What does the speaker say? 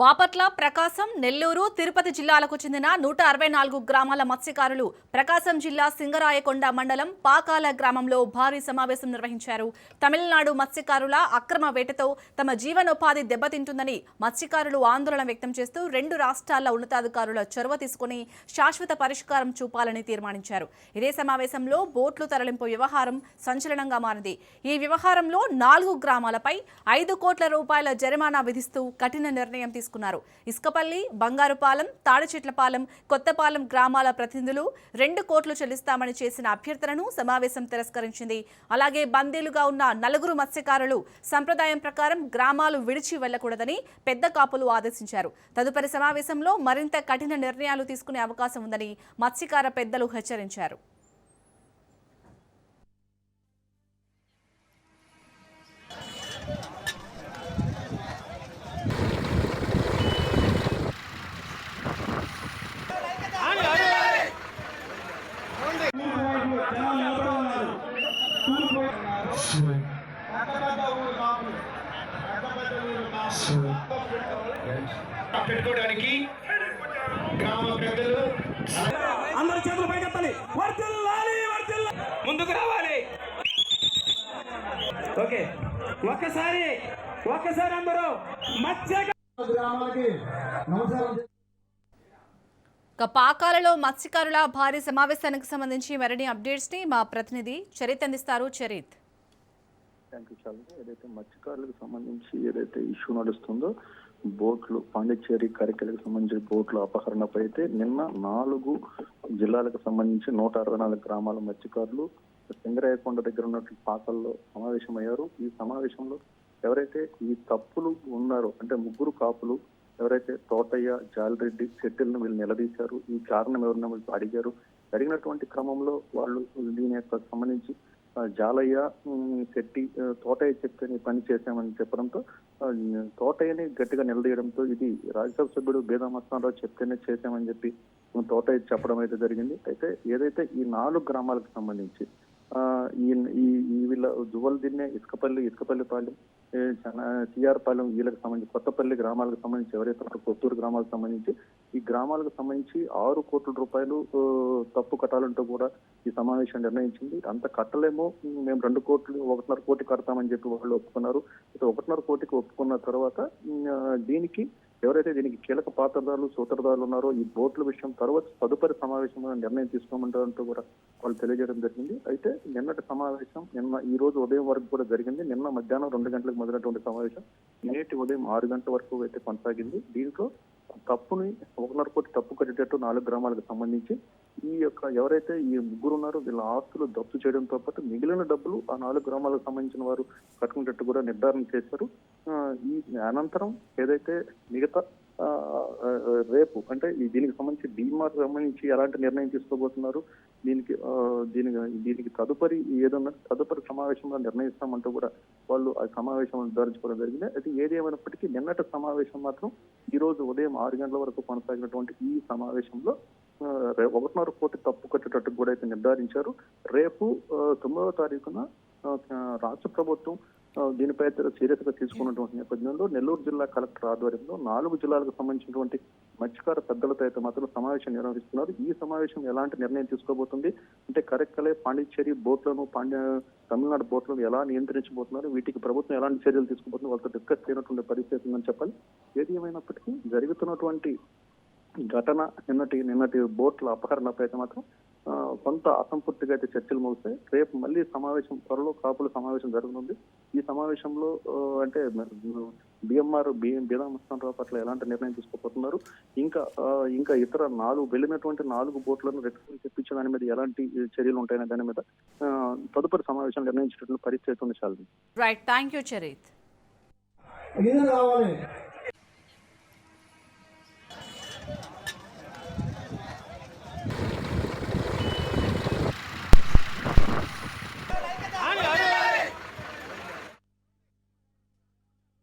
బాపట్ల, ప్రకాశం, నెల్లూరు, తిరుపతి జిల్లాలకు చెందిన 164 గ్రామాల మత్స్యకారులు ప్రకాశం జిల్లా సింగరాయకొండ మండలం పాకాల గ్రామంలో భారీ సమావేశం నిర్వహించారు. తమిళనాడు మత్స్యకారుల అక్రమ వేటతో తమ జీవనోపాధి దెబ్బతింటుందని మత్స్యకారులు ఆందోళన వ్యక్తం చేస్తూ రెండు రాష్ట్రాల ఉన్నతాధికారుల చొరవ తీసుకుని శాశ్వత పరిష్కారం చూపాలని తీర్మానించారు. ఇదే సమావేశంలో బోట్లు తరలింపు వ్యవహారం సంచలనంగా మారింది. ఈ వ్యవహారంలో 4 గ్రామాలపై 5 కోట్ల రూపాయల జరిమానా విధిస్తూ కఠిన నిర్ణయం తీసుకున్నారు. ఇసుకపల్లి, బంగారుపాలెం, తాడిచెట్లపాలెం, కొత్తపాలెం గ్రామాల ప్రతినిధులు 2 కోట్లు చెల్లిస్తామని చేసిన అభ్యర్థనను సమావేశం తిరస్కరించింది. అలాగే బందీలుగా ఉన్న 4 మత్స్యకారులు సంప్రదాయం ప్రకారం గ్రామాలు విడిచి వెళ్లకూడదని పెద్ద కాపులు ఆదేశించారు. తదుపరి సమావేశంలో మరింత కఠిన నిర్ణయాలు తీసుకునే అవకాశం ఉందని మత్స్యకార పెద్దలు హెచ్చరించారు. పెట్టుకోవడానికి గ్రామ పెద్దలు అందరూ చేతులు పైకెత్తాలి, ముందుకు రావాలి. ఓకే, ఒక్కసారి అందరూ పాకాలలో మత్స్యకారుల భారీ సమావేశానికి సంబంధించి మరిన్ని అప్డేట్స్ ని మా ప్రతినిధి చరిత్ అందిస్తారు. చరిత్. ఏదైతే మత్స్యకారులకు సంబంధించి ఏదైతే ఇష్యూ నడుస్తుందో, బోట్లు పాండిచ్చేరి కరికలకు సంబంధించిన బోట్ల అపహరణపై అయితే నిన్న 4 జిల్లాలకు సంబంధించి 164 గ్రామాల మత్స్యకారులు సింగరాయకొండ దగ్గర ఉన్నటువంటి పాకల్లో సమావేశమయ్యారు. ఈ సమావేశంలో ఎవరైతే ఈ తప్పులు ఉన్నారో అంటే 3 కాపులు ఎవరైతే తోటయ్య, జాలిరెడ్డి, శెట్టిలను వీళ్ళు నిలదీశారు. ఈ కారణం ఎవరైనా వీళ్ళు అడిగారు. జరిగినటువంటి క్రమంలో వాళ్ళు దీని యొక్క సంబంధించి జాలయ్య, శెట్టి, తోటయ్య చెప్తే పని చేశామని చెప్పడంతో తోటయ్యని గట్టిగా నిలదీయడంతో ఇది రాజ్యసభ సభ్యుడు బేదామస్తానరావు చెప్తేనే చేశామని చెప్పి తోటయ్య చెప్పడం అయితే జరిగింది. అయితే ఏదైతే ఈ 4 గ్రామాలకు సంబంధించి వీళ్ళ జువల్దిన్నే, ఇసుకపల్లిపాలెం, సిఆర్ పాలెం వీళ్ళకి సంబంధించి కొత్తపల్లి గ్రామాలకు సంబంధించి ఎవరైతే కొత్తూరు గ్రామాలకు సంబంధించి ఈ గ్రామాలకు సంబంధించి 6 కోట్ల రూపాయలు తప్పు కట్టాలంటూ కూడా ఈ సమావేశం నిర్ణయించింది. అంత కట్టలేమో, మేము 2 కోట్లు 1.5 కోటి కడతామని చెప్పి వాళ్ళు ఒప్పుకున్నారు. 1.5 కోటికి ఒప్పుకున్న తర్వాత దీనికి ఎవరైతే దీనికి కీలక పాత్రదారులు, సూత్రధారులు ఉన్నారో ఈ బోట్ల విషయం తర్వాత తదుపరి సమావేశంలో నిర్ణయం తీసుకోమంటారంటూ కూడా వాళ్ళు తెలియజేయడం జరిగింది. అయితే నిన్నటి సమావేశం ఈ రోజు ఉదయం వరకు కూడా జరిగింది. నిన్న మధ్యాహ్నం 2 గంటలకు మొదలైనటువంటి సమావేశం నేటి ఉదయం 6 గంటల వరకు అయితే కొనసాగింది. దీంట్లో తప్పుని 1.5 కోటి తప్పు కట్టేటట్టు 4 గ్రామాలకు సంబంధించి ఈ యొక్క ఎవరైతే ఈ 3 ఉన్నారో వీళ్ళ ఆస్తులు జప్తు చేయడంతో పాటు మిగిలిన డబ్బులు ఆ 4 గ్రామాలకు సంబంధించిన వారు కట్టుకునేటట్టు కూడా నిర్ధారణ చేశారు. ఈ అనంతరం ఏదైతే మిగతా రేపు అంటే దీనికి సంబంధించి డీమార్ సంబంధించి ఎలాంటి నిర్ణయం తీసుకోబోతున్నారు, దీనికి తదుపరి ఏదన్నా తదుపరి సమావేశంలో నిర్ణయిస్తామంటూ కూడా వాళ్ళు ఆ సమావేశం నిర్ధారించుకోవడం జరిగింది. అయితే ఏది ఏమైనప్పటికీ నిన్నటి సమావేశం మాత్రం ఈ రోజు ఉదయం 6 గంటల వరకు కొనసాగినటువంటి ఈ సమావేశంలో 1.5 కోటి తప్పు కట్టేటట్టు కూడా అయితే నిర్ధారించారు. రేపు 9వ తారీఖున రాష్ట్ర ప్రభుత్వం దీనిపై సీరియస్ గా తీసుకున్నటువంటి నేపథ్యంలో నెల్లూరు జిల్లా కలెక్టర్ ఆధ్వర్యంలో 4 జిల్లాలకు సంబంధించినటువంటి మత్స్యకార పెద్దలతో అయితే మాత్రం సమావేశం నిర్వహిస్తున్నారు. ఈ సమావేశం ఎలాంటి నిర్ణయం తీసుకోబోతుంది అంటే కరెక్టలే పాండిచ్చేరి బోట్లను తమిళనాడు బోట్లను ఎలా నియంత్రించబోతున్నారు, వీటికి ప్రభుత్వం ఎలాంటి చర్యలు తీసుకోబోతుంది వాళ్ళతో డిస్కస్ చేయనటువంటి పరిస్థితి ఉందని చెప్పాలి. ఏది ఏమైనప్పటికీ జరుగుతున్నటువంటి ఘటన నిన్నటి బోట్ల అపహరణపై అయితే మాత్రం కొంత అసంపూర్తిగా అయితే చర్చలు ముగిస్తాయి. రేపు మళ్ళీ సమావేశం త్వరలో కాపుల సమావేశం జరగనుంది. ఈ సమావేశంలో అంటే బేదామస్తానరావు పట్ల ఎలాంటి నిర్ణయం తీసుకోబోతున్నారు, ఇంకా ఇతర వెళ్ళినటువంటి 4 బోట్లను రిటర్న్ తెప్పించే దాని మీద ఎలాంటి చర్యలు ఉంటాయనే దాని మీద తదుపరి సమావేశం నిర్ణయించేటువంటి పరిస్థితి ఉంది. Right, thank you Charith.